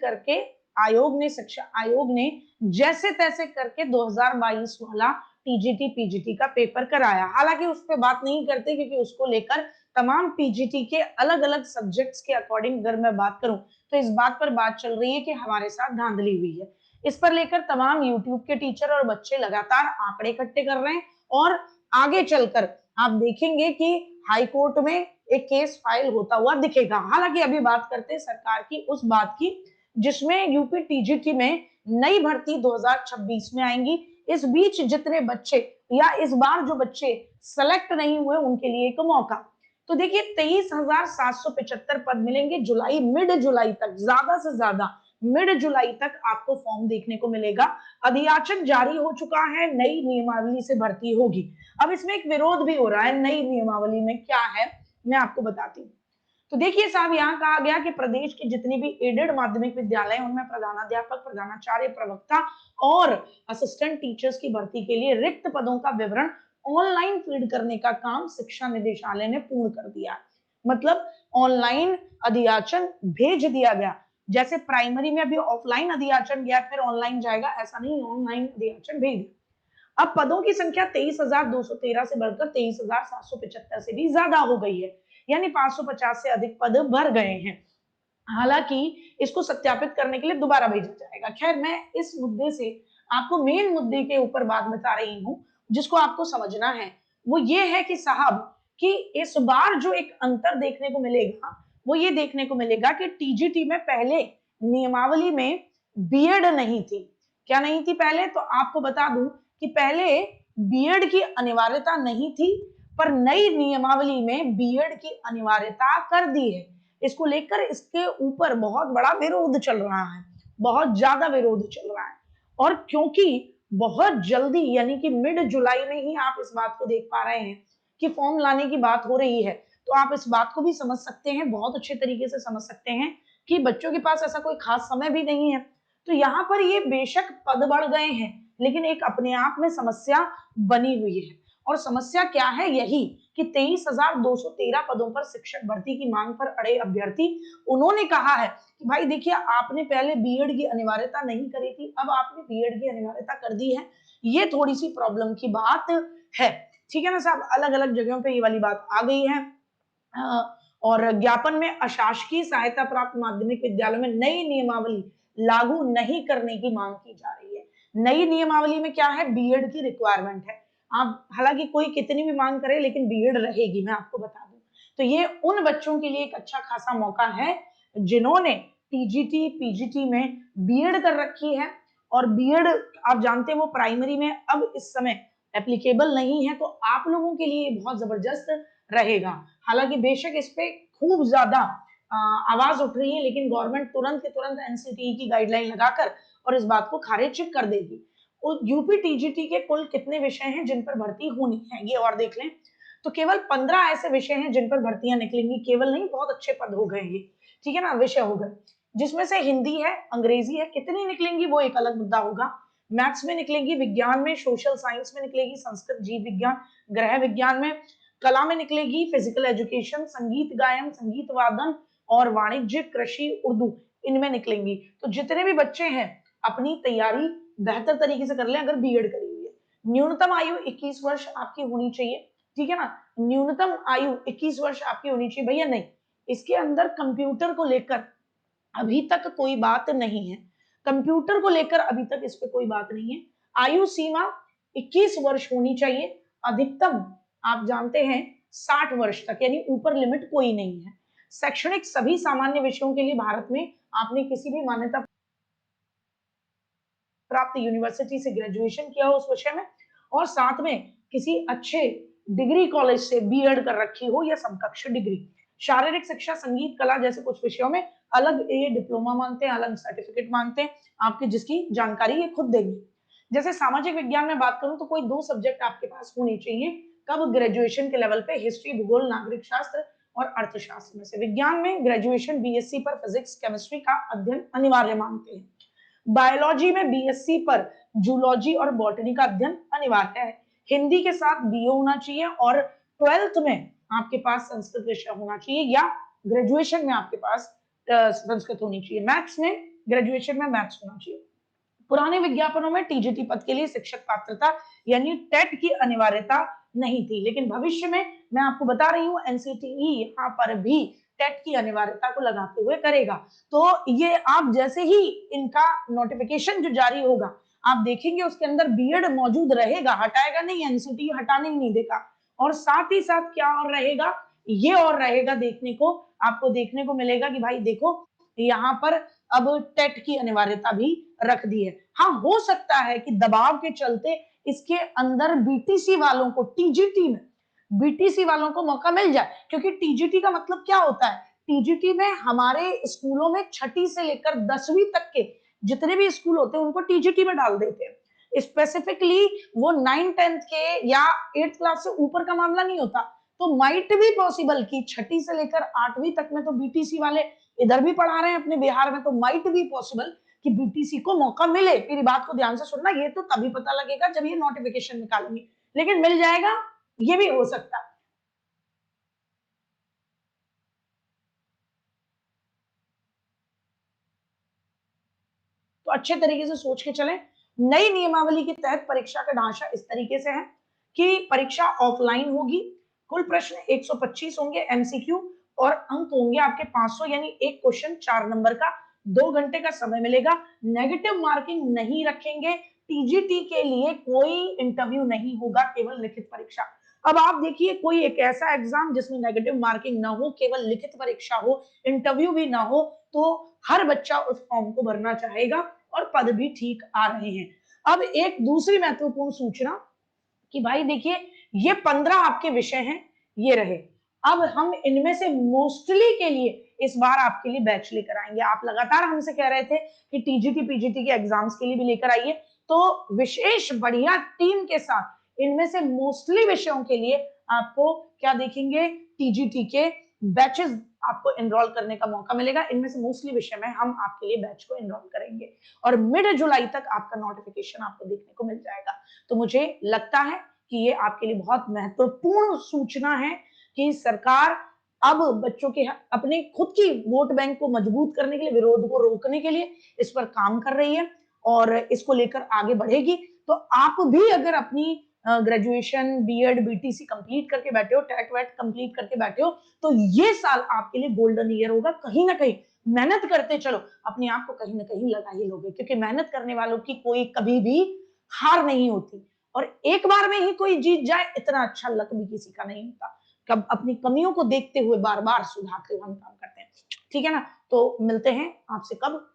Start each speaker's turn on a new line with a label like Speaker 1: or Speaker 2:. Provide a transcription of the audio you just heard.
Speaker 1: करके शिक्षा आयोग ने जैसे तैसे करके 2022 वाला टीजीटी पीजीटी का पेपर कराया। हालांकि उस पर बात नहीं करते क्योंकि उसको लेकर तमाम पीजीटी के अलग अलग सब्जेक्ट्स के अकॉर्डिंग अगर मैं बात करूं तो इस बात पर बात चल रही है कि हमारे साथ धांधली हुई है। इस पर लेकर तमाम यूट्यूब के टीचर और बच्चे लगातार आंकड़े इकट्ठे कर रहे हैं और आगे चलकर आप देखेंगे कि हाई कोर्ट में एक केस फाइल होता हुआ दिखेगा। हालांकि अभी बात करते हैं सरकार की उस बात की जिसमें यूपी टीजीटी में नई भर्ती 2026 में आएंगी। इस बीच जितने बच्चे या इस बार जो बच्चे सेलेक्ट नहीं हुए उनके लिए एक मौका। तो देखिए 23,775 पद मिलेंगे मिड जुलाई तक, ज्यादा से ज्यादा मिड जुलाई तक आपको फॉर्म देखने को मिलेगा। अधियाचन जारी हो चुका है, नई नियमावली से भर्ती होगी। अब इसमें एक विरोध भी हो रहा है, नई नियमावली में क्या है मैं आपको बताती हूँ। तो देखिए साहब, यहाँ कहा गया कि प्रदेश के जितने भी एडेड माध्यमिक विद्यालय उनमें प्रधानाध्यापक, प्रधानाचार्य, प्रवक्ता और असिस्टेंट टीचर्स की भर्ती के लिए रिक्त पदों का विवरण ऑनलाइन फीड करने का काम शिक्षा निदेशालय ने पूर्ण कर दिया। मतलब ऑनलाइन अधियाचन भेज दिया गया। जैसे प्राइमरी में अभी ऑफलाइन अधियाचन गया फिर ऑनलाइन जाएगा, ऐसा नहीं, ऑनलाइन अधियाचन भेज। अब पदों की संख्या 23,213 से बढ़कर 23,775 से भी ज्यादा हो गई है, यानी 550 से अधिक पद भर गए हैं। हालांकि इसको सत्यापित करने के लिए दोबारा भेजा जाएगा। खैर, मैं इस मुद्दे से आपको मेन मुद्दे के ऊपर बात बता रही हूं जिसको आपको समझना है। वो ये है कि साहब कि इस बार जो एक अंतर देखने को मिलेगा वो ये देखने को मिलेगा कि टीजीटी में पहले नियमावली में बीएड नहीं थी। क्या नहीं थी पहले? तो आपको बता दूं कि पहले बीएड की अनिवार्यता नहीं थी, पर नई नियमावली में बीएड की अनिवार्यता कर दी है। इसको लेकर इसके ऊपर बहुत बड़ा विरोध चल रहा है, बहुत ज्यादा विरोध चल रहा है। और क्योंकि बहुत जल्दी यानी कि मिड जुलाई में ही आप इस बात को देख पा रहे हैं कि फॉर्म लाने की बात हो रही है, तो आप इस बात को भी समझ सकते हैं, बहुत अच्छे तरीके से समझ सकते हैं कि बच्चों के पास ऐसा कोई खास समय भी नहीं है। तो यहाँ पर ये बेशक पद बढ़ गए हैं लेकिन एक अपने आप में समस्या बनी हुई है। और समस्या क्या है? यही कि 23,213 पदों पर शिक्षक भर्ती की मांग पर अड़े अभ्यर्थी, उन्होंने कहा है कि भाई देखिए, आपने पहले बीएड की अनिवार्यता नहीं करी थी, अब आपने बीएड की अनिवार्यता कर दी है, ये थोड़ी सी प्रॉब्लम की बात है। ठीक है ना साहब, अलग अलग जगहों पे ये वाली बात आ गई है। और ज्ञापन में अशासकीय सहायता प्राप्त माध्यमिक विद्यालयों में नई नियमावली लागू नहीं करने की मांग की जा रही है। नई नियमावली में क्या है? बीएड की रिक्वायरमेंट है। आप हालांकि कोई कितनी भी मांग करे लेकिन बीएड रहेगी, मैं आपको बता दूं। तो ये उन बच्चों के लिए एक अच्छा खासा मौका है जिन्होंने टीजीटी पीजीटी में बीएड कर रखी है। और बीएड आप जानते हैं वो प्राइमरी में अब इस समय एप्लीकेबल नहीं है, तो आप लोगों के लिए बहुत जबरदस्त रहेगा। हालांकि बेशक इस पे खूब ज्यादा आवाज उठ रही है लेकिन गवर्नमेंट तुरंत के तुरंत एनसीटीई की गाइडलाइन लगाकर और इस बात को खारिज कर देगी। यूपी टीजीटी के कुल कितने विषय हैं जिन पर भर्ती होनी है ये और देख लें। तो केवल 15 ऐसे विषय हैं जिन पर भर्तियां निकलेंगी। केवल नहीं, बहुत अच्छे पद हो गए ये, ठीक है ना, विषय हो गए, जिसमें से हिंदी है, अंग्रेजी है। कितनी निकलेंगी वो एक अलग मुद्दा होगा। मैथ्स में निकलेंगी, विज्ञान में, सोशल साइंस में निकलेगी, संस्कृत, जीव विज्ञान, ग्रह विज्ञान में, कला में निकलेगी, फिजिकल एजुकेशन, संगीत गायन, संगीत वादन और वाणिज्य, कृषि, उर्दू, इनमें निकलेंगी। तो जितने भी बच्चे हैं अपनी तैयारी बेहतर तरीके से कर लें अगर बीएड करी हुई है। न्यूनतम आयु 21 वर्ष आपकी होनी चाहिए, ठीक है ना, न्यूनतम आयु 21 वर्ष आपकी होनी चाहिए भैया। नहीं, इसके अंदर कंप्यूटर को लेकर अभी तक कोई बात नहीं है। कंप्यूटर को लेकर अभी तक इस पे कोई बात नहीं है। आयु सीमा 21 वर्ष होनी चाहिए। अधिकतम आप जानते हैं 60 वर्ष तक, यानी ऊपर लिमिट कोई नहीं है। शैक्षणिक सभी सामान्य विषयों के लिए भारत में आपने किसी भी मान्यता प्राप्त यूनिवर्सिटी से ग्रेजुएशन किया हो उस विषय में, और साथ में किसी अच्छे डिग्री कॉलेज से बीएड कर रखी हो या समकक्ष डिग्री। शारीरिक शिक्षा, संगीत, कला जैसे कुछ विषयों में अलग ये डिप्लोमा मांगते हैं, अलग सर्टिफिकेट मांगते हैं आपकी, जिसकी जानकारी ये खुद देंगे। जैसे सामाजिक विज्ञान में बात करूं तो कोई 2 सब्जेक्ट आपके पास होने चाहिए। कब? ग्रेजुएशन के लेवल पे, हिस्ट्री, भूगोल, नागरिक शास्त्र और अर्थशास्त्र में से। विज्ञान में ग्रेजुएशन बीएससी पर फिजिक्स, केमिस्ट्री का अध्ययन अनिवार्य मांगते हैं। बायोलॉजी में बीएससी पर जूलॉजी और बॉटनी का अध्ययन अनिवार्य है। हिंदी के साथ बीए होना चाहिए और 12th में आपके पास संस्कृत विषय होना चाहिए या ग्रेजुएशन में आपके पास संस्कृत होनी चाहिए। मैथ्स में ग्रेजुएशन में मैथ्स होना चाहिए। पुराने विज्ञापनों में टीजीटी पद के लिए शिक्षक पात्रता यानी टेट की अनिवार्यता नहीं थी, लेकिन भविष्य में मैं आपको बता रही हूँ एनसीटीई यहाँ पर भी टेट की अनिवार्यता को लगाते हुए करेगा। तो ये आप जैसे ही इनका नोटिफिकेशन जो जारी होगा आप देखेंगे उसके अंदर बीएड मौजूद रहेगा, हटाएगा नहीं, एनसीटीई हटाने ही नहीं देगा। और साथ ही साथ क्या और रहेगा, ये और रहेगा देखने को, आपको देखने को मिलेगा कि भाई देखो यहाँ पर अब टेट की अनिवार्यता भी रख दी है। हाँ, हो सकता है कि दबाव के चलते इसके अंदर बीटीसी वालों को, टीजीटी में बीटीसी वालों को मौका मिल जाए, क्योंकि टीजीटी का मतलब क्या होता है, टीजीटी में हमारे स्कूलों में 6ठी से लेकर 10वीं तक के जितने भी स्कूल होते हैं उनको टीजीटी में डाल देते हैं। स्पेसिफिकली वो 9 10th के या 8th क्लास से ऊपर का मामला नहीं होता। तो माइट भी पॉसिबल कि 6ठी से लेकर 8वीं तक में तो बीटीसी वाले इधर भी पढ़ा रहे हैं अपने बिहार में, तो माइट भी पॉसिबल कि बीटीसी को मौका मिले। मेरी बात को ध्यान से सुनना, ये तो तभी पता लगेगा जब ये नोटिफिकेशन निकालेंगे, लेकिन मिल जाएगा, ये भी हो सकता है। तो अच्छे तरीके से सोच के चलें। नई नियमावली के तहत परीक्षा का ढांचा इस तरीके से है कि परीक्षा ऑफलाइन होगी, कुल प्रश्न 125 होंगे एमसीक्यू और अंक होंगे आपके 500, यानी एक क्वेश्चन 4 नंबर का, 2 घंटे का समय मिलेगा। नेगेटिव मार्किंग नहीं रखेंगे, टीजीटी के लिए कोई इंटरव्यू नहीं होगा, केवल लिखित परीक्षा। अब आप देखिए कोई एक ऐसा एग्जाम जिसमें नेगेटिव मार्किंग ना हो, केवल लिखित परीक्षा हो, इंटरव्यू भी ना हो, तो हर बच्चा उस फॉर्म को भरना चाहेगा और पद भी ठीक आ रहे हैं। अब एक दूसरी महत्वपूर्ण सूचना कि भाई देखिए ये 15 आपके विषय हैं, ये रहे। अब हम इनमें से मोस्टली के लिए इस बार आपके लिए बैच लेकर आएंगे। आप लगातार हमसे कह रहे थे कि टीजीटी पीजीटी के एग्जाम्स के लिए भी लेकर आइए, तो विशेष बढ़िया टीम के साथ इनमें से मोस्टली विषयों के लिए आपको क्या देखेंगे, टीजीटी के बैचेस आपको एनरोल करने का मौका मिलेगा। इनमें से मोस्टली विषय में हम आपके लिए बैच को एनरोल करेंगे और मिड जुलाई तक आपका नोटिफिकेशन आपको देखने को मिल जाएगा। तो मुझे लगता है कि ये आपके लिए बहुत महत्वपूर्ण सूचना है कि सरकार अब बच्चों के अपने खुद की वोट बैंक को मजबूत करने के लिए, विरोध को रोकने के लिए इस पर काम कर रही है और इसको लेकर आगे बढ़ेगी। तो आप भी अगर अपनी ग्रेजुएशन, बीएड, बीटीसी कंप्लीट करके बैठे हो, टेट वेट कंप्लीट करके बैठे हो, तो ये साल आपके लिए गोल्डन ईयर होगा। कहीं ना कहीं मेहनत करते चलो, अपने आप को कहीं ना कहीं लगा ही लोगे, क्योंकि मेहनत करने वालों की कोई कभी भी हार नहीं होती और एक बार में ही कोई जीत जाए इतना अच्छा लक भी किसी का नहीं होता। कब अपनी कमियों को देखते हुए बार बार सुधारते हुए हम काम करते हैं। ठीक है ना, तो मिलते हैं आपसे कब,